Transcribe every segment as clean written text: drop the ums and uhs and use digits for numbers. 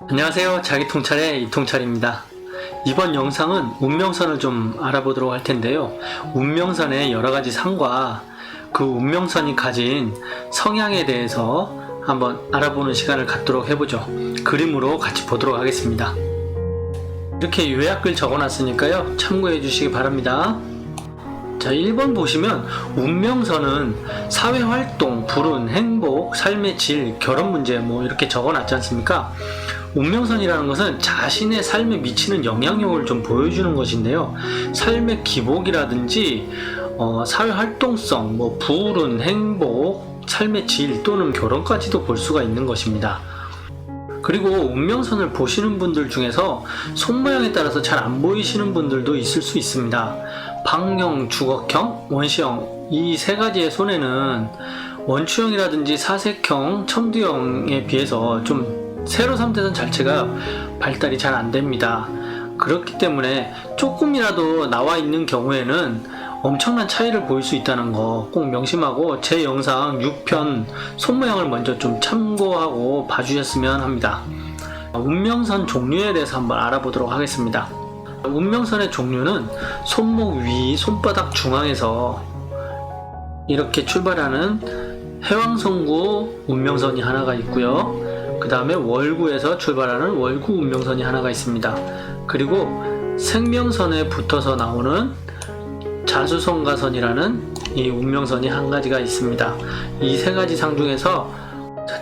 안녕하세요. 자기통찰의 이통찰입니다. 이번 영상은 운명선을 좀 알아보도록 할 텐데요. 운명선의 여러가지 상과 그 운명선이 가진 성향에 대해서 한번 알아보는 시간을 갖도록 해보죠. 그림으로 같이 보도록 하겠습니다. 이렇게 요약글 적어놨으니까요. 참고해 주시기 바랍니다. 자, 1번 보시면 운명선은 사회활동, 불운, 행복, 삶의 질, 결혼 문제 뭐 이렇게 적어놨지 않습니까? 운명선이라는 것은 자신의 삶에 미치는 영향력을 좀 보여주는 것인데요. 삶의 기복이라든지 사회활동성, 뭐 불운, 행복, 삶의 질 또는 결혼까지도 볼 수가 있는 것입니다. 그리고 운명선을 보시는 분들 중에서 손모양에 따라서 잘 안 보이시는 분들도 있을 수 있습니다. 방형, 주걱형, 원시형 이 세 가지의 손에는 원추형이라든지 사색형, 첨두형에 비해서 좀 세로 3대선 자체가 발달이 잘 안됩니다. 그렇기 때문에 조금이라도 나와 있는 경우에는 엄청난 차이를 보일 수 있다는 거 꼭 명심하고 제 영상 6편 손모양을 먼저 좀 참고하고 봐주셨으면 합니다. 운명선 종류에 대해서 한번 알아보도록 하겠습니다. 운명선의 종류는 손목 위, 손바닥 중앙에서 이렇게 출발하는 해왕성구 운명선이 하나가 있고요. 그 다음에 월구에서 출발하는 월구 운명선이 하나가 있습니다. 그리고 생명선에 붙어서 나오는 자수성가선이라는 이 운명선이 한 가지가 있습니다. 이 세 가지 상 중에서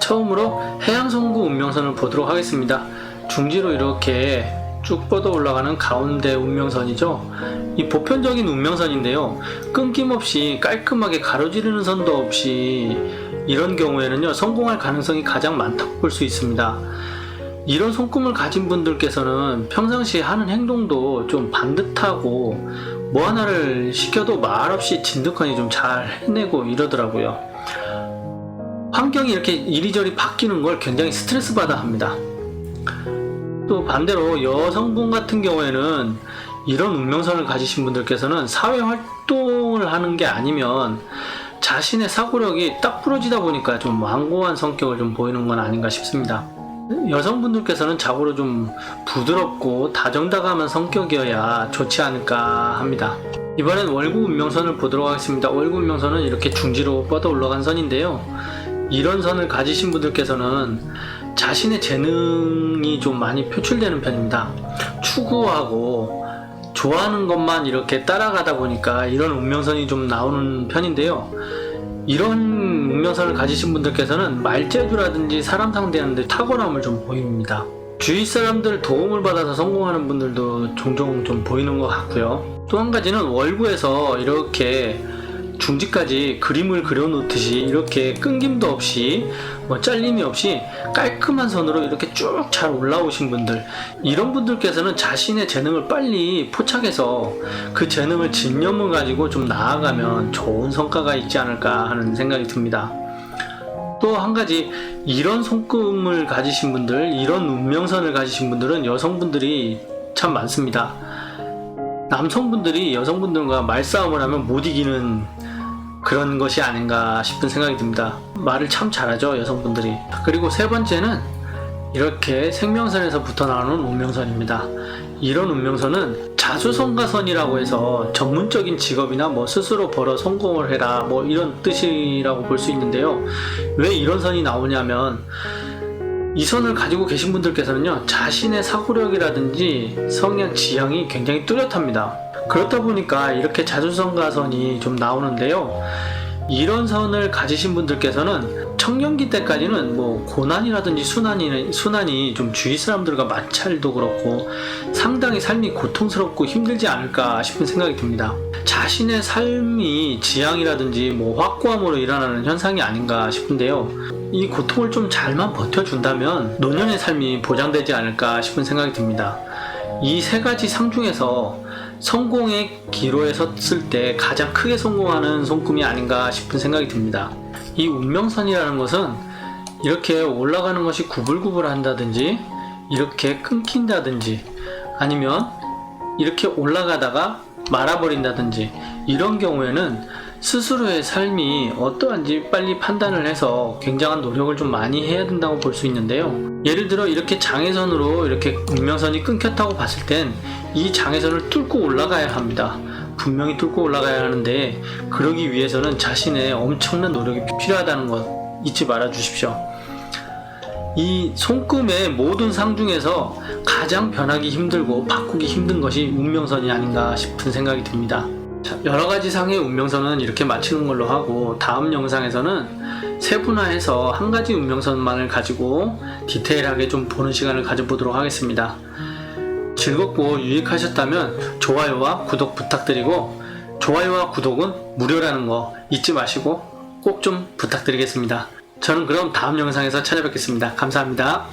처음으로 해양성구 운명선을 보도록 하겠습니다. 중지로 이렇게 쭉 뻗어 올라가는 가운데 운명선이죠. 이 보편적인 운명선인데요. 끊김없이 깔끔하게 가로지르는 선도 없이 이런 경우에는요, 성공할 가능성이 가장 많다고 볼 수 있습니다. 이런 손금을 가진 분들께서는 평상시에 하는 행동도 좀 반듯하고 뭐 하나를 시켜도 말없이 진득하니 좀 잘 해내고 이러더라고요. 환경이 이렇게 이리저리 바뀌는 걸 굉장히 스트레스 받아 합니다. 또 반대로 여성분 같은 경우에는 이런 운명선을 가지신 분들께서는 사회활동을 하는 게 아니면 자신의 사고력이 딱 부러지다 보니까 좀 완고한 성격을 좀 보이는 건 아닌가 싶습니다. 여성분들께서는 자고로 좀 부드럽고 다정다감한 성격이어야 좋지 않을까 합니다. 이번엔 월구 운명선을 보도록 하겠습니다. 월구 운명선은 이렇게 중지로 뻗어 올라간 선인데요. 이런 선을 가지신 분들께서는 자신의 재능이 좀 많이 표출되는 편입니다. 추구하고 좋아하는 것만 이렇게 따라가다 보니까 이런 운명선이 좀 나오는 편인데요. 이런 운명선을 가지신 분들께서는 말재주라든지 사람 상대하는 데 탁월함을 좀 보입니다. 주위 사람들 도움을 받아서 성공하는 분들도 종종 좀 보이는 것 같고요. 또 한 가지는 월구에서 이렇게 중지까지 그림을 그려놓듯이 이렇게 끊김도 없이 잘림이 없이 깔끔한 선으로 이렇게 쭉 잘 올라오신 분들, 이런 분들께서는 자신의 재능을 빨리 포착해서 그 재능을 집념을 가지고 좀 나아가면 좋은 성과가 있지 않을까 하는 생각이 듭니다. 또 한 가지, 이런 손금을 가지신 분들, 이런 운명선을 가지신 분들은 여성분들이 참 많습니다. 남성분들이 여성분들과 말싸움을 하면 못 이기는 그런 것이 아닌가 싶은 생각이 듭니다. 말을 참 잘하죠, 여성분들이. 그리고 세 번째는 이렇게 생명선에서부터 나오는 운명선입니다. 이런 운명선은 자수성가선이라고 해서 전문적인 직업이나 스스로 벌어 성공을 해라 이런 뜻이라고 볼 수 있는데요. 왜 이런 선이 나오냐면 이 선을 가지고 계신 분들께서는요, 자신의 사고력이라든지 성향, 지향이 굉장히 뚜렷합니다. 그렇다 보니까 이렇게 자수성가선이 좀 나오는데요. 이런 선을 가지신 분들께서는 청년기 때까지는 고난이라든지 순환이 좀 주위 사람들과 마찰도 그렇고 상당히 삶이 고통스럽고 힘들지 않을까 싶은 생각이 듭니다. 자신의 삶이 지향이라든지 확고함으로 일어나는 현상이 아닌가 싶은데요. 이 고통을 좀 잘만 버텨준다면 노년의 삶이 보장되지 않을까 싶은 생각이 듭니다. 이 세 가지 상 중에서 성공의 기로에 섰을 때 가장 크게 성공하는 손금이 아닌가 싶은 생각이 듭니다. 이 운명선이라는 것은 이렇게 올라가는 것이 구불구불 한다든지 이렇게 끊긴다든지 아니면 이렇게 올라가다가 말아버린다든지 이런 경우에는 스스로의 삶이 어떠한지 빨리 판단을 해서 굉장한 노력을 좀 많이 해야 된다고 볼 수 있는데요. 예를 들어 이렇게 장애선으로 이렇게 운명선이 끊겼다고 봤을 땐 이 장애선을 뚫고 올라가야 합니다. 분명히 뚫고 올라가야 하는데 그러기 위해서는 자신의 엄청난 노력이 필요하다는 것 잊지 말아 주십시오. 이 손금의 모든 상 중에서 가장 변하기 힘들고 바꾸기 힘든 것이 운명선이 아닌가 싶은 생각이 듭니다. 자, 여러가지 상의 운명선은 이렇게 마치는 걸로 하고 다음 영상에서는 세분화해서 한 가지 운명선만을 가지고 디테일하게 좀 보는 시간을 가져보도록 하겠습니다. 즐겁고 유익하셨다면 좋아요와 구독 부탁드리고 좋아요와 구독은 무료라는 거 잊지 마시고 꼭 좀 부탁드리겠습니다. 저는 그럼 다음 영상에서 찾아뵙겠습니다. 감사합니다.